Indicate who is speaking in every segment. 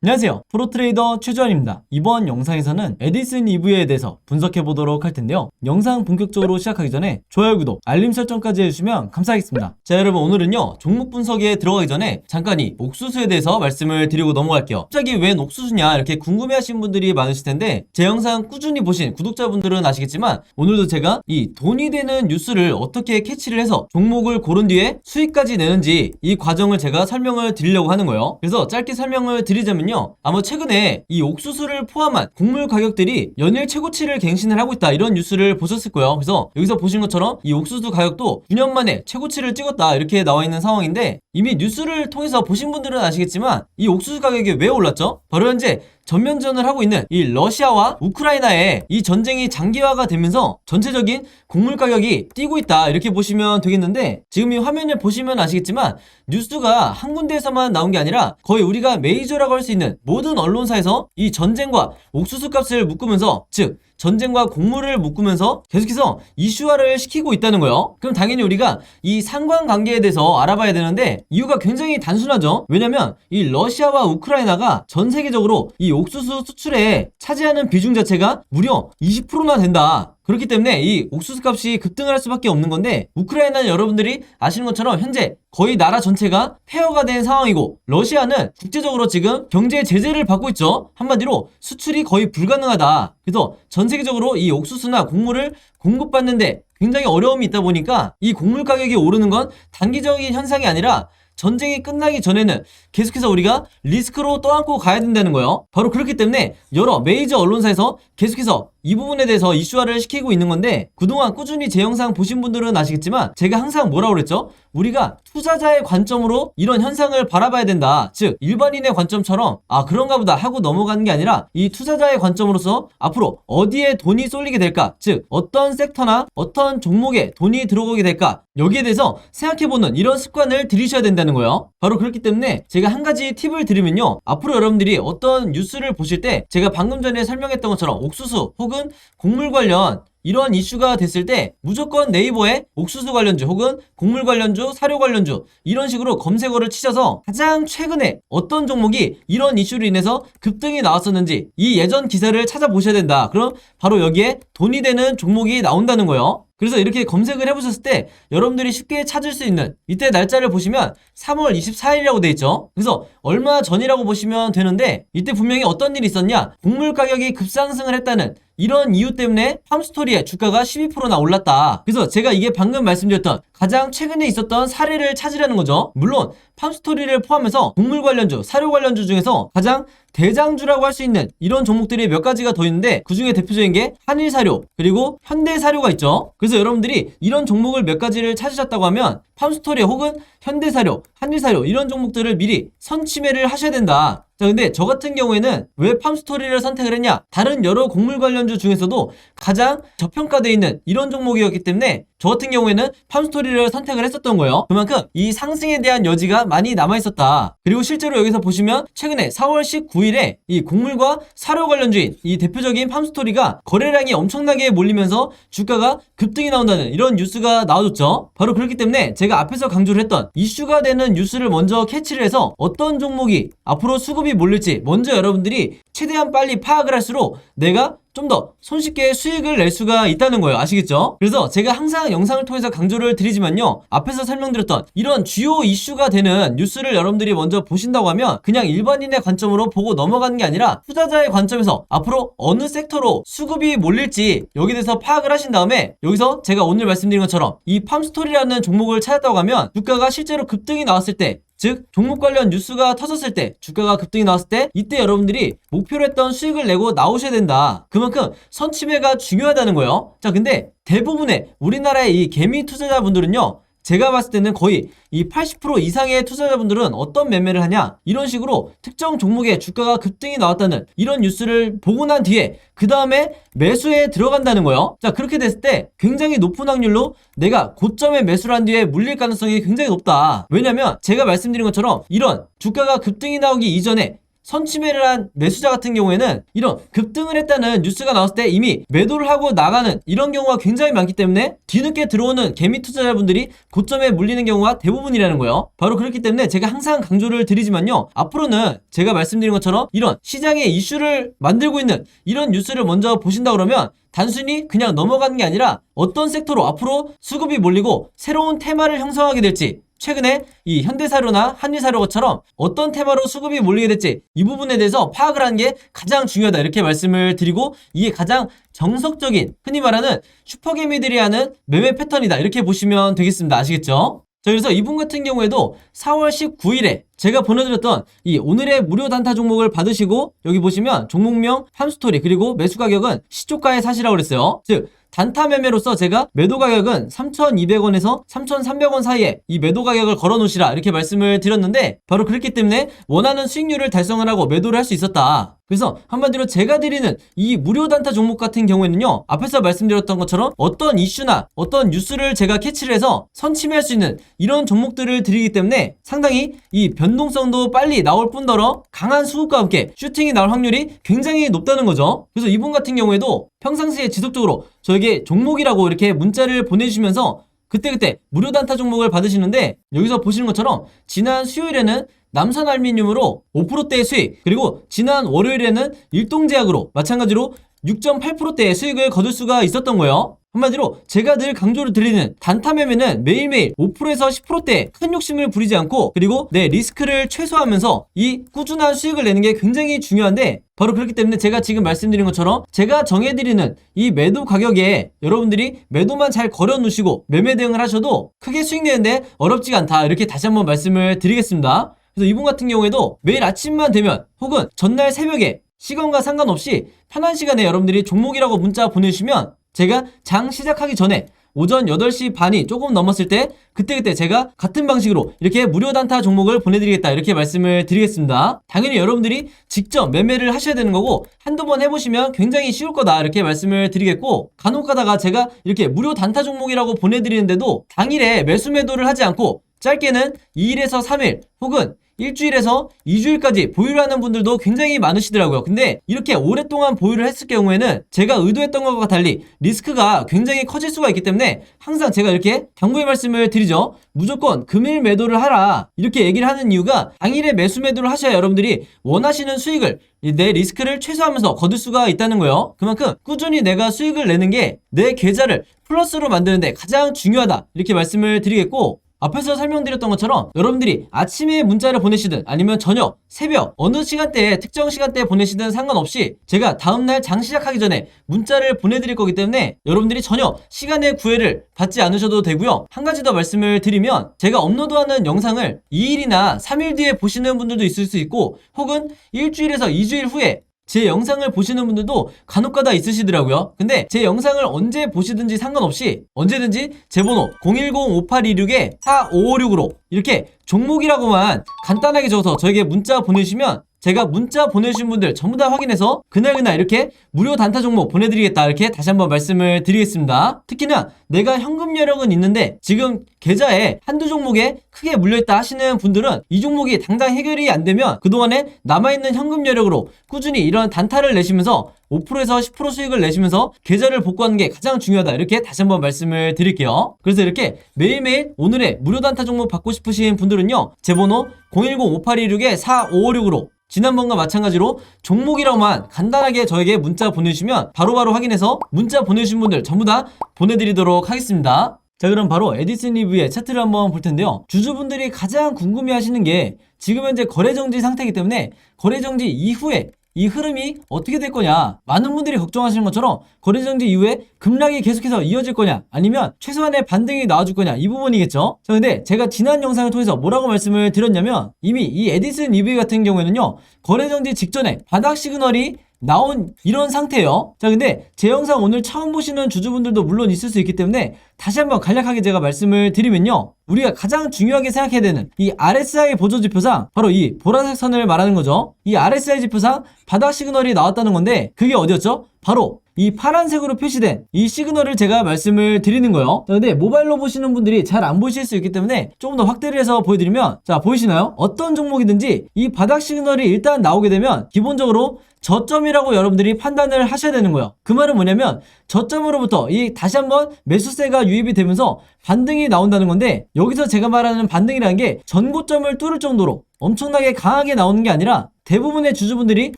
Speaker 1: 안녕하세요, 프로트레이더 최주환입니다. 이번 영상에서는 에디슨 EV에 대해서 분석해 보도록 할 텐데요. 영상 본격적으로 시작하기 전에 좋아요, 구독, 알림 설정까지 해주시면 감사하겠습니다. 자, 여러분, 오늘은요 종목 분석에 들어가기 전에 잠깐 이 옥수수에 대해서 말씀을 드리고 넘어갈게요. 갑자기 웬 옥수수냐 이렇게 궁금해하신 분들이 많으실 텐데, 제 영상 꾸준히 보신 구독자분들은 아시겠지만 오늘도 제가 이 돈이 되는 뉴스를 어떻게 캐치를 해서 종목을 고른 뒤에 수익까지 내는지 이 과정을 제가 설명을 드리려고 하는 거예요. 그래서 짧게 설명을 드리자면, 아마 최근에 이 옥수수를 포함한 곡물 가격들이 연일 최고치를 갱신을 하고 있다, 이런 뉴스를 보셨을 거예요. 그래서 여기서 보신 것처럼 이 옥수수 가격도 9년 만에 최고치를 찍었다, 이렇게 나와 있는 상황인데, 이미 뉴스를 통해서 보신 분들은 아시겠지만 이 옥수수 가격이 왜 올랐죠? 바로 현재 전면전을 하고 있는 이 러시아와 우크라이나의 이 전쟁이 장기화가 되면서 전체적인 곡물 가격이 뛰고 있다, 이렇게 보시면 되겠는데, 지금 이 화면을 보시면 아시겠지만 뉴스가 한 군데에서만 나온 게 아니라 거의 우리가 메이저라고 할 수 있는 모든 언론사에서 이 전쟁과 옥수수 값을 묶으면서, 즉 전쟁과 곡물을 묶으면서 계속해서 이슈화를 시키고 있다는 거예요. 그럼 당연히 우리가 이 상관관계에 대해서 알아봐야 되는데, 이유가 굉장히 단순하죠. 왜냐면 이 러시아와 우크라이나가 전 세계적으로 이 옥수수 수출에 차지하는 비중 자체가 무려 20%나 된다. 그렇기 때문에 이 옥수수 값이 급등을 할 수밖에 없는 건데, 우크라이나는 여러분들이 아시는 것처럼 현재 거의 나라 전체가 폐허가 된 상황이고, 러시아는 국제적으로 지금 경제 제재를 받고 있죠. 한마디로 수출이 거의 불가능하다. 그래서 전 세계적으로 이 옥수수나 곡물을 공급받는데 굉장히 어려움이 있다 보니까 이 곡물 가격이 오르는 건 단기적인 현상이 아니라 전쟁이 끝나기 전에는 계속해서 우리가 리스크로 떠안고 가야 된다는 거예요. 바로 그렇기 때문에 여러 메이저 언론사에서 계속해서 이 부분에 대해서 이슈화를 시키고 있는 건데, 그동안 꾸준히 제 영상 보신 분들은 아시겠지만 제가 항상 뭐라고 그랬죠? 우리가 투자자의 관점으로 이런 현상을 바라봐야 된다. 즉 일반인의 관점처럼 그런가 보다 하고 넘어가는 게 아니라, 이 투자자의 관점으로서 앞으로 어디에 돈이 쏠리게 될까, 즉 어떤 섹터나 어떤 종목에 돈이 들어오게 될까, 여기에 대해서 생각해보는 이런 습관을 들이셔야 된다는 거예요. 바로 그렇기 때문에 제가 한 가지 팁을 드리면요, 앞으로 여러분들이 어떤 뉴스를 보실 때 제가 방금 전에 설명했던 것처럼 옥수수 혹은 곡물 관련 이런 이슈가 됐을 때 무조건 네이버에 옥수수 관련주 혹은 곡물 관련주, 사료 관련주 이런 식으로 검색어를 치셔서 가장 최근에 어떤 종목이 이런 이슈로 인해서 급등이 나왔었는지 이 예전 기사를 찾아보셔야 된다. 그럼 바로 여기에 돈이 되는 종목이 나온다는 거예요. 그래서 이렇게 검색을 해보셨을 때 여러분들이 쉽게 찾을 수 있는, 이때 날짜를 보시면 3월 24일이라고 돼 있죠. 그래서 얼마 전이라고 보시면 되는데, 이때 분명히 어떤 일이 있었냐, 곡물 가격이 급상승을 했다는 이런 이유 때문에 팜스토리의 주가가 12%나 올랐다. 그래서 제가 이게 방금 말씀드렸던 가장 최근에 있었던 사례를 찾으라는 거죠. 물론 팜스토리를 포함해서 곡물 관련주, 사료 관련주 중에서 가장 대장주라고 할 수 있는 이런 종목들이 몇 가지가 더 있는데, 그 중에 대표적인 게 한일사료 그리고 현대사료가 있죠. 그래서 여러분들이 이런 종목을 몇 가지를 찾으셨다고 하면 팜스토리 혹은 현대사료, 한일사료 이런 종목들을 미리 선취매를 하셔야 된다. 자, 근데 저 같은 경우에는 왜 팜스토리를 선택을 했냐, 다른 여러 곡물 관련주 중에서도 가장 저평가되어 있는 이런 종목이었기 때문에 저 같은 경우에는 팜스토리를 선택을 했었던 거예요. 그만큼 이 상승에 대한 여지가 많이 남아있었다. 그리고 실제로 여기서 보시면 최근에 4월 19일에 이 곡물과 사료 관련주인 이 대표적인 팜스토리가 거래량이 엄청나게 몰리면서 주가가 급등이 나온다는 이런 뉴스가 나와줬죠. 바로 그렇기 때문에 제가 앞에서 강조를 했던 이슈가 되는 뉴스를 먼저 캐치를 해서 어떤 종목이 앞으로 수급이 몰릴지 먼저 여러분들이 최대한 빨리 파악을 할수록 내가 좀 더 손쉽게 수익을 낼 수가 있다는 거예요. 아시겠죠? 그래서 제가 항상 영상을 통해서 강조를 드리지만요, 앞에서 설명드렸던 이런 주요 이슈가 되는 뉴스를 여러분들이 먼저 보신다고 하면 그냥 일반인의 관점으로 보고 넘어가는 게 아니라 투자자의 관점에서 앞으로 어느 섹터로 수급이 몰릴지 여기에 대해서 파악을 하신 다음에, 여기서 제가 오늘 말씀드린 것처럼 이 팜스토리라는 종목을 찾았다고 하면 주가가 실제로 급등이 나왔을 때, 즉 종목 관련 뉴스가 터졌을 때, 주가가 급등이 나왔을 때 이때 여러분들이 목표로 했던 수익을 내고 나오셔야 된다. 그만큼 선취매가 중요하다는 거예요. 자, 근데 대부분의 우리나라의 이 개미 투자자분들은요, 제가 봤을 때는 거의 이 80% 이상의 투자자분들은 어떤 매매를 하냐, 이런 식으로 특정 종목의 주가가 급등이 나왔다는 이런 뉴스를 보고 난 뒤에 그 다음에 매수에 들어간다는 거예요. 자, 그렇게 됐을 때 굉장히 높은 확률로 내가 고점에 매수를 한 뒤에 물릴 가능성이 굉장히 높다. 왜냐면 제가 말씀드린 것처럼 이런 주가가 급등이 나오기 이전에 선취매를 한 매수자 같은 경우에는 이런 급등을 했다는 뉴스가 나왔을 때 이미 매도를 하고 나가는 이런 경우가 굉장히 많기 때문에 뒤늦게 들어오는 개미 투자자분들이 고점에 물리는 경우가 대부분이라는 거예요. 바로 그렇기 때문에 제가 항상 강조를 드리지만요, 앞으로는 제가 말씀드린 것처럼 이런 시장의 이슈를 만들고 있는 이런 뉴스를 먼저 보신다 그러면 단순히 그냥 넘어가는 게 아니라 어떤 섹터로 앞으로 수급이 몰리고 새로운 테마를 형성하게 될지, 최근에 이 현대사료나 한일사료처럼 어떤 테마로 수급이 몰리게 될지 이 부분에 대해서 파악을 하는 게 가장 중요하다, 이렇게 말씀을 드리고, 이게 가장 정석적인 흔히 말하는 슈퍼개미들이 하는 매매 패턴이다, 이렇게 보시면 되겠습니다. 아시겠죠? 자, 그래서 이분 같은 경우에도 4월 19일에 제가 보내드렸던 이 오늘의 무료 단타 종목을 받으시고, 여기 보시면 종목명, 함스토리, 그리고 매수 가격은 시초가에 사시라고 그랬어요. 즉 단타 매매로서 제가 매도 가격은 3,200원에서 3,300원 사이에 이 매도 가격을 걸어 놓으시라, 이렇게 말씀을 드렸는데, 바로 그렇기 때문에 원하는 수익률을 달성을 하고 매도를 할 수 있었다. 그래서 한마디로 제가 드리는 이 무료 단타 종목 같은 경우에는요, 앞에서 말씀드렸던 것처럼 어떤 이슈나 어떤 뉴스를 제가 캐치를 해서 선침해할 수 있는 이런 종목들을 드리기 때문에 상당히 이 변동성도 빨리 나올 뿐더러 강한 수급과 함께 슈팅이 나올 확률이 굉장히 높다는 거죠. 그래서 이분 같은 경우에도 평상시에 지속적으로 저에게 종목이라고 이렇게 문자를 보내주시면서 그때그때 무료 단타 종목을 받으시는데, 여기서 보시는 것처럼 지난 수요일에는 남선알미늄으로 5%대의 수익, 그리고 지난 월요일에는 일동제약으로 마찬가지로 6.8%대의 수익을 거둘 수가 있었던 거예요. 한마디로 제가 늘 강조를 드리는 단타 매매는 매일매일 5%에서 10%대의 큰 욕심을 부리지 않고, 그리고 내 리스크를 최소화하면서 이 꾸준한 수익을 내는 게 굉장히 중요한데, 바로 그렇기 때문에 제가 지금 말씀드린 것처럼 제가 정해드리는 이 매도 가격에 여러분들이 매도만 잘 걸어 놓으시고 매매 대응을 하셔도 크게 수익 내는데 어렵지가 않다, 이렇게 다시 한번 말씀을 드리겠습니다. 그래서 이분 같은 경우에도 매일 아침만 되면 혹은 전날 새벽에 시간과 상관없이 편한 시간에 여러분들이 종목이라고 문자 보내주시면 제가 장 시작하기 전에 오전 8시 반이 조금 넘었을 때 그때그때 제가 같은 방식으로 이렇게 무료 단타 종목을 보내드리겠다, 이렇게 말씀을 드리겠습니다. 당연히 여러분들이 직접 매매를 하셔야 되는 거고 한두 번 해보시면 굉장히 쉬울 거다, 이렇게 말씀을 드리겠고, 간혹 가다가 제가 이렇게 무료 단타 종목이라고 보내드리는데도 당일에 매수 매도를 하지 않고 짧게는 2일에서 3일 혹은 일주일에서 2주일까지 보유를 하는 분들도 굉장히 많으시더라고요. 근데 이렇게 오랫동안 보유를 했을 경우에는 제가 의도했던 것과 달리 리스크가 굉장히 커질 수가 있기 때문에 항상 제가 이렇게 당부의 말씀을 드리죠. 무조건 금일 매도를 하라, 이렇게 얘기를 하는 이유가 당일에 매수 매도를 하셔야 여러분들이 원하시는 수익을, 내 리스크를 최소화하면서 거둘 수가 있다는 거예요. 그만큼 꾸준히 내가 수익을 내는 게 내 계좌를 플러스로 만드는데 가장 중요하다, 이렇게 말씀을 드리겠고, 앞에서 설명드렸던 것처럼 여러분들이 아침에 문자를 보내시든 아니면 저녁, 새벽 어느 시간대에 특정 시간대에 보내시든 상관없이 제가 다음날 장 시작하기 전에 문자를 보내드릴 거기 때문에 여러분들이 전혀 시간의 구애를 받지 않으셔도 되고요. 한 가지 더 말씀을 드리면, 제가 업로드하는 영상을 2일이나 3일 뒤에 보시는 분들도 있을 수 있고 혹은 일주일에서 2주일 후에 제 영상을 보시는 분들도 간혹가다 있으시더라고요. 근데 제 영상을 언제 보시든지 상관없이 언제든지 제 번호 010-5826-4556으로 이렇게 종목이라고만 간단하게 적어서 저에게 문자 보내주시면 제가 문자 보내주신 분들 전부 다 확인해서 그날그날 이렇게 무료 단타 종목 보내드리겠다, 이렇게 다시 한번 말씀을 드리겠습니다. 특히나 내가 현금 여력은 있는데 지금 계좌에 한두 종목에 크게 물려있다 하시는 분들은 이 종목이 당장 해결이 안 되면 그동안에 남아있는 현금 여력으로 꾸준히 이런 단타를 내시면서 5%에서 10% 수익을 내시면서 계좌를 복구하는 게 가장 중요하다, 이렇게 다시 한번 말씀을 드릴게요. 그래서 이렇게 매일매일 오늘의 무료 단타 종목 받고 싶으신 분들은요, 제 번호 010-5826-4556으로 지난번과 마찬가지로 종목이라고만 간단하게 저에게 문자 보내주시면 바로바로 확인해서 문자 보내주신 분들 전부 다 보내드리도록 하겠습니다. 자, 그럼 바로 에디슨 리뷰의 차트를 한번 볼 텐데요. 주주분들이 가장 궁금해 하시는 게 지금 현재 거래정지 상태이기 때문에 거래정지 이후에 이 흐름이 어떻게 될 거냐, 많은 분들이 걱정하시는 것처럼 거래정지 이후에 급락이 계속해서 이어질 거냐 아니면 최소한의 반등이 나와줄 거냐, 이 부분이겠죠. 자, 근데 제가 지난 영상을 통해서 뭐라고 말씀을 드렸냐면, 이미 이 에디슨 EV 같은 경우에는요, 거래정지 직전에 바닥 시그널이 나온 이런 상태예요. 자, 근데 제 영상 오늘 처음 보시는 주주분들도 물론 있을 수 있기 때문에 다시 한번 간략하게 제가 말씀을 드리면요, 우리가 가장 중요하게 생각해야 되는 이 RSI 보조지표상, 바로 이 보라색 선을 말하는 거죠. 이 RSI 지표상 바닥 시그널이 나왔다는 건데 그게 어디였죠? 바로 이 파란색으로 표시된 이 시그널을 제가 말씀을 드리는 거예요. 자, 근데 모바일로 보시는 분들이 잘 안 보실 수 있기 때문에 조금 더 확대를 해서 보여드리면, 자, 보이시나요? 어떤 종목이든지 이 바닥 시그널이 일단 나오게 되면 기본적으로 저점이라고 여러분들이 판단을 하셔야 되는 거예요. 그 말은 뭐냐면 저점으로부터 이 다시 한번 매수세가 유입이 되면서 반등이 나온다는 건데, 여기서 제가 말하는 반등이라는 게 전고점을 뚫을 정도로 엄청나게 강하게 나오는 게 아니라 대부분의 주주분들이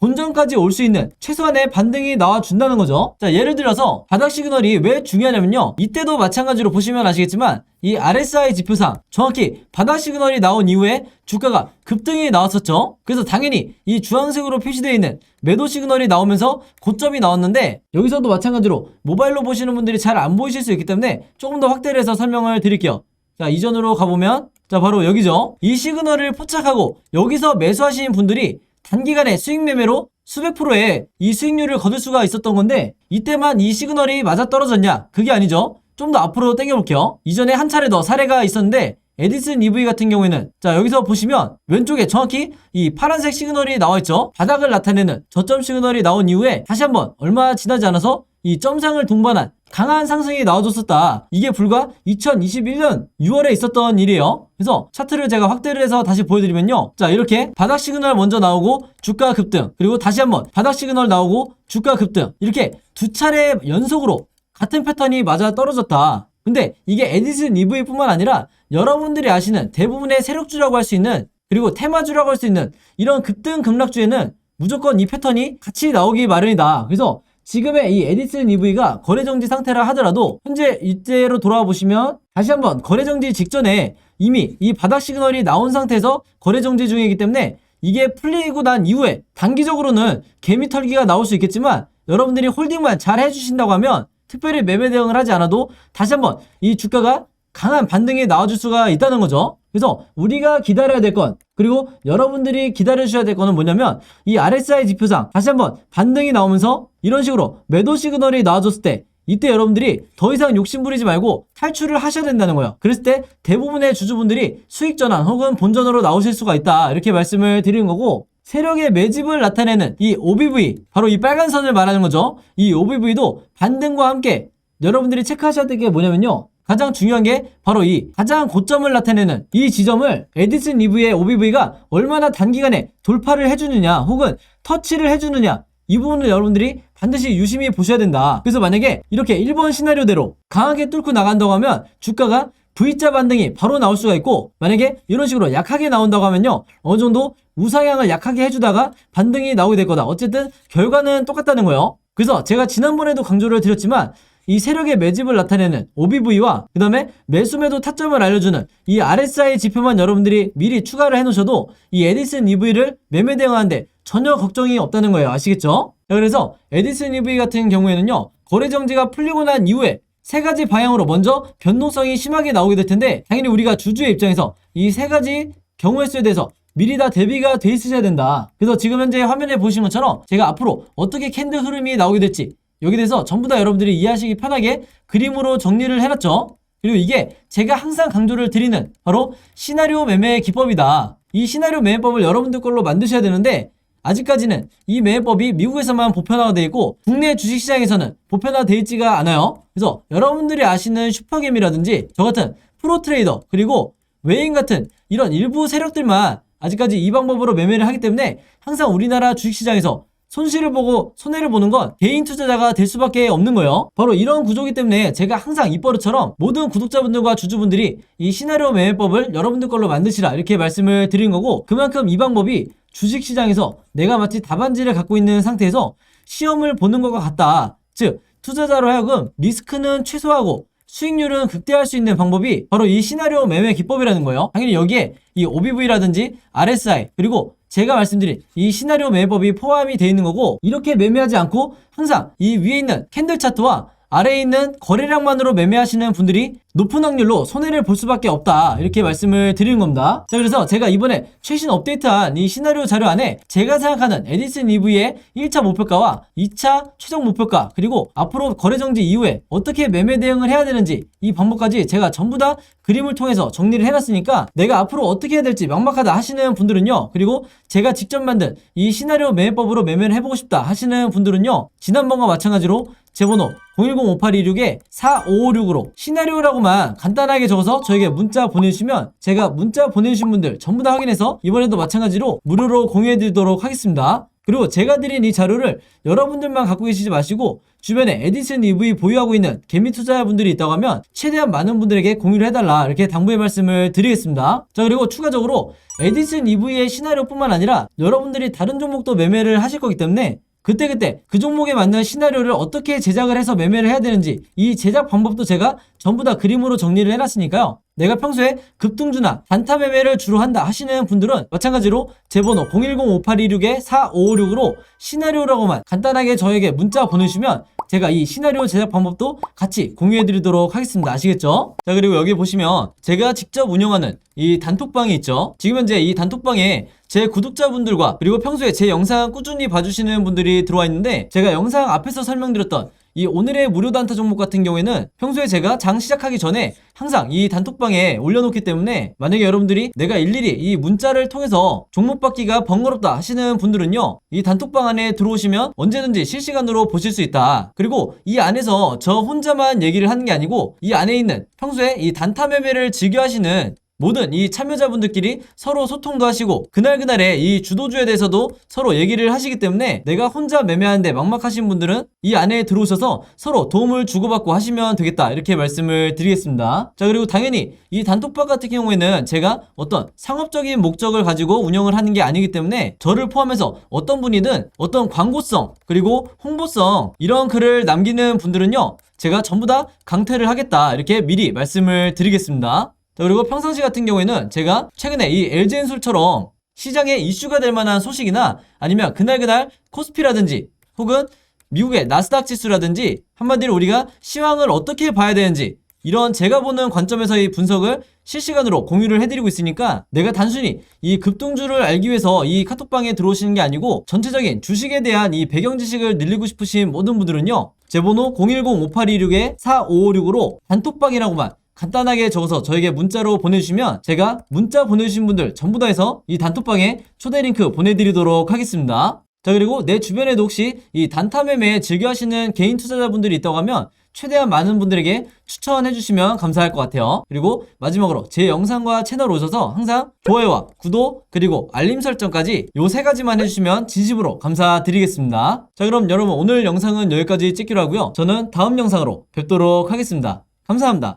Speaker 1: 본전까지 올 수 있는 최소한의 반등이 나와준다는 거죠. 자, 예를 들어서 바닥 시그널이 왜 중요하냐면요, 이때도 마찬가지로 보시면 아시겠지만 이 RSI 지표상 정확히 바닥 시그널이 나온 이후에 주가가 급등이 나왔었죠. 그래서 당연히 이 주황색으로 표시되어 있는 매도 시그널이 나오면서 고점이 나왔는데, 여기서도 마찬가지로 모바일로 보시는 분들이 잘 안 보이실 수 있기 때문에 조금 더 확대를 해서 설명을 드릴게요. 자, 이전으로 가보면, 자, 바로 여기죠. 이 시그널을 포착하고 여기서 매수하시는 분들이 단기간에 수익 매매로 수백 프로의 이 수익률을 거둘 수가 있었던 건데, 이때만 이 시그널이 맞아떨어졌냐? 그게 아니죠. 좀 더 앞으로 당겨볼게요. 이전에 한 차례 더 사례가 있었는데, 에디슨 EV 같은 경우에는, 자, 여기서 보시면 왼쪽에 정확히 이 파란색 시그널이 나와있죠. 바닥을 나타내는 저점 시그널이 나온 이후에 다시 한번 얼마 지나지 않아서 이 점상을 동반한 강한 상승이 나와줬었다. 이게 불과 2021년 6월에 있었던 일이에요. 그래서 차트를 제가 확대를 해서 다시 보여드리면요, 자, 이렇게 바닥 시그널 먼저 나오고 주가 급등, 그리고 다시 한번 바닥 시그널 나오고 주가 급등, 이렇게 두 차례 연속으로 같은 패턴이 맞아 떨어졌다. 근데 이게 에디슨 EV뿐만 아니라 여러분들이 아시는 대부분의 세력주라고 할 수 있는, 그리고 테마주라고 할 수 있는 이런 급등 급락주에는 무조건 이 패턴이 같이 나오기 마련이다. 그래서 지금의 이 에디슨 EV가 거래정지 상태라 하더라도 현재 이때로 돌아와 보시면 다시 한번 거래정지 직전에 이미 이 바닥 시그널이 나온 상태에서 거래정지 중이기 때문에 이게 풀리고 난 이후에 단기적으로는 개미 털기가 나올 수 있겠지만, 여러분들이 홀딩만 잘 해주신다고 하면 특별히 매매 대응을 하지 않아도 다시 한번 이 주가가 강한 반등이 나와줄 수가 있다는 거죠. 그래서 우리가 기다려야 될 건, 그리고 여러분들이 기다려주셔야 될 거는 뭐냐면, 이 RSI 지표상 다시 한번 반등이 나오면서 이런 식으로 매도 시그널이 나와줬을 때, 이때 여러분들이 더 이상 욕심부리지 말고 탈출을 하셔야 된다는 거예요. 그랬을 때 대부분의 주주분들이 수익 전환 혹은 본전으로 나오실 수가 있다, 이렇게 말씀을 드리는 거고, 세력의 매집을 나타내는 이 OBV, 바로 이 빨간 선을 말하는 거죠. 이 OBV도 반등과 함께 여러분들이 체크하셔야 될 게 뭐냐면요, 가장 중요한 게 바로 이 가장 고점을 나타내는 이 지점을 에디슨 EV의 OBV가 얼마나 단기간에 돌파를 해주느냐 혹은 터치를 해주느냐, 이 부분을 여러분들이 반드시 유심히 보셔야 된다. 그래서 만약에 이렇게 1번 시나리오대로 강하게 뚫고 나간다고 하면 주가가 V자 반등이 바로 나올 수가 있고, 만약에 이런 식으로 약하게 나온다고 하면요, 어느 정도 우상향을 약하게 해주다가 반등이 나오게 될 거다. 어쨌든 결과는 똑같다는 거예요. 그래서 제가 지난번에도 강조를 드렸지만 이 세력의 매집을 나타내는 OBV와 그 다음에 매수매도 타점을 알려주는 이 RSI 지표만 여러분들이 미리 추가를 해놓으셔도 이 에디슨 EV를 매매 대응하는데 전혀 걱정이 없다는 거예요. 아시겠죠? 그래서 에디슨 EV 같은 경우에는요, 거래정지가 풀리고 난 이후에 세 가지 방향으로 먼저 변동성이 심하게 나오게 될 텐데, 당연히 우리가 주주의 입장에서 이 세 가지 경우의 수에 대해서 미리 다 대비가 돼 있으셔야 된다. 그래서 지금 현재 화면에 보시는 것처럼 제가 앞으로 어떻게 캔들 흐름이 나오게 될지 여기 대해서 전부 다 여러분들이 이해하시기 편하게 그림으로 정리를 해놨죠. 그리고 이게 제가 항상 강조를 드리는 바로 시나리오 매매 기법이다. 이 시나리오 매매법을 여러분들 걸로 만드셔야 되는데, 아직까지는 이 매매법이 미국에서만 보편화가 되어 있고 국내 주식시장에서는 보편화되어 있지가 않아요. 그래서 여러분들이 아시는 슈퍼겜이라든지 저 같은 프로트레이더, 그리고 외인 같은 이런 일부 세력들만 아직까지 이 방법으로 매매를 하기 때문에 항상 우리나라 주식시장에서 손실을 보고 손해를 보는 건 개인 투자자가 될 수밖에 없는 거예요. 바로 이런 구조이기 때문에 제가 항상 입버릇처럼 모든 구독자분들과 주주분들이 이 시나리오 매매법을 여러분들 걸로 만드시라, 이렇게 말씀을 드린 거고, 그만큼 이 방법이 주식시장에서 내가 마치 답안지를 갖고 있는 상태에서 시험을 보는 것과 같다. 즉 투자자로 하여금 리스크는 최소화하고 수익률은 극대화할 수 있는 방법이 바로 이 시나리오 매매 기법이라는 거예요. 당연히 여기에 이 OBV라든지 RSI, 그리고 제가 말씀드린 이 시나리오 매매법이 포함이 되어 있는 거고, 이렇게 매매하지 않고 항상 이 위에 있는 캔들 차트와 아래에 있는 거래량만으로 매매하시는 분들이 높은 확률로 손해를 볼 수밖에 없다, 이렇게 말씀을 드리는 겁니다. 자, 그래서 제가 이번에 최신 업데이트한 이 시나리오 자료 안에 제가 생각하는 에디슨 EV의 1차 목표가와 2차 최종 목표가, 그리고 앞으로 거래정지 이후에 어떻게 매매 대응을 해야 되는지 이 방법까지 제가 전부 다 그림을 통해서 정리를 해놨으니까 내가 앞으로 어떻게 해야 될지 막막하다 하시는 분들은요, 그리고 제가 직접 만든 이 시나리오 매매법으로 매매를 해보고 싶다 하시는 분들은요, 지난번과 마찬가지로 제 번호 010-5826-4556으로 시나리오라고만 간단하게 적어서 저에게 문자 보내주시면 제가 문자 보내주신 분들 전부 다 확인해서 이번에도 마찬가지로 무료로 공유해드리도록 하겠습니다. 그리고 제가 드린 이 자료를 여러분들만 갖고 계시지 마시고 주변에 에디슨 EV 보유하고 있는 개미 투자자분들이 있다고 하면 최대한 많은 분들에게 공유를 해달라 이렇게 당부의 말씀을 드리겠습니다. 자, 그리고 추가적으로 에디슨 EV의 시나리오뿐만 아니라 여러분들이 다른 종목도 매매를 하실 거기 때문에 그때 그 종목에 맞는 시나리오를 어떻게 제작을 해서 매매를 해야 되는지 이 제작 방법도 제가 전부 다 그림으로 정리를 해놨으니까요. 내가 평소에 급등주나 단타 매매를 주로 한다 하시는 분들은 마찬가지로 제 번호 010-5826-4556으로 시나리오라고만 간단하게 저에게 문자 보내주시면 제가 이 시나리오 제작 방법도 같이 공유해드리도록 하겠습니다. 아시겠죠? 자, 그리고 여기 보시면 제가 직접 운영하는 이 단톡방이 있죠. 지금 현재 이 단톡방에 제 구독자분들과 그리고 평소에 제 영상 꾸준히 봐주시는 분들이 들어와 있는데 제가 영상 앞에서 설명드렸던 이 오늘의 무료 단타 종목 같은 경우에는 평소에 제가 장 시작하기 전에 항상 이 단톡방에 올려놓기 때문에 만약에 여러분들이 내가 일일이 이 문자를 통해서 종목 받기가 번거롭다 하시는 분들은요, 이 단톡방 안에 들어오시면 언제든지 실시간으로 보실 수 있다. 그리고 이 안에서 저 혼자만 얘기를 하는 게 아니고 이 안에 있는 평소에 이 단타 매매를 즐겨 하시는 모든 이 참여자분들끼리 서로 소통도 하시고 그날그날의 이 주도주에 대해서도 서로 얘기를 하시기 때문에 내가 혼자 매매하는데 막막하신 분들은 이 안에 들어오셔서 서로 도움을 주고받고 하시면 되겠다 이렇게 말씀을 드리겠습니다. 자, 그리고 당연히 이 단톡방 같은 경우에는 제가 어떤 상업적인 목적을 가지고 운영을 하는 게 아니기 때문에 저를 포함해서 어떤 분이든 어떤 광고성 그리고 홍보성 이런 글을 남기는 분들은요, 제가 전부 다 강퇴를 하겠다 이렇게 미리 말씀을 드리겠습니다. 그리고 평상시 같은 경우에는 제가 최근에 이 LG엔솔처럼 시장에 이슈가 될 만한 소식이나 아니면 그날 코스피라든지 혹은 미국의 나스닥 지수라든지 한마디로 우리가 시황을 어떻게 봐야 되는지 이런 제가 보는 관점에서의 분석을 실시간으로 공유를 해드리고 있으니까 내가 단순히 이 급등주를 알기 위해서 이 카톡방에 들어오시는 게 아니고 전체적인 주식에 대한 이 배경 지식을 늘리고 싶으신 모든 분들은요, 제 번호 010-5826-4556으로 단톡방이라고만 간단하게 적어서 저에게 문자로 보내주시면 제가 문자 보내주신 분들 전부 다 해서 이 단톡방에 초대 링크 보내드리도록 하겠습니다. 자, 그리고 내 주변에도 혹시 이 단타 매매 즐겨 하시는 개인 투자자분들이 있다고 하면 최대한 많은 분들에게 추천해 주시면 감사할 것 같아요. 그리고 마지막으로 제 영상과 채널 오셔서 항상 좋아요와 구독 그리고 알림 설정까지 요 세 가지만 해주시면 진심으로 감사드리겠습니다. 자, 그럼 여러분 오늘 영상은 여기까지 찍기로 하고요. 저는 다음 영상으로 뵙도록 하겠습니다. 감사합니다.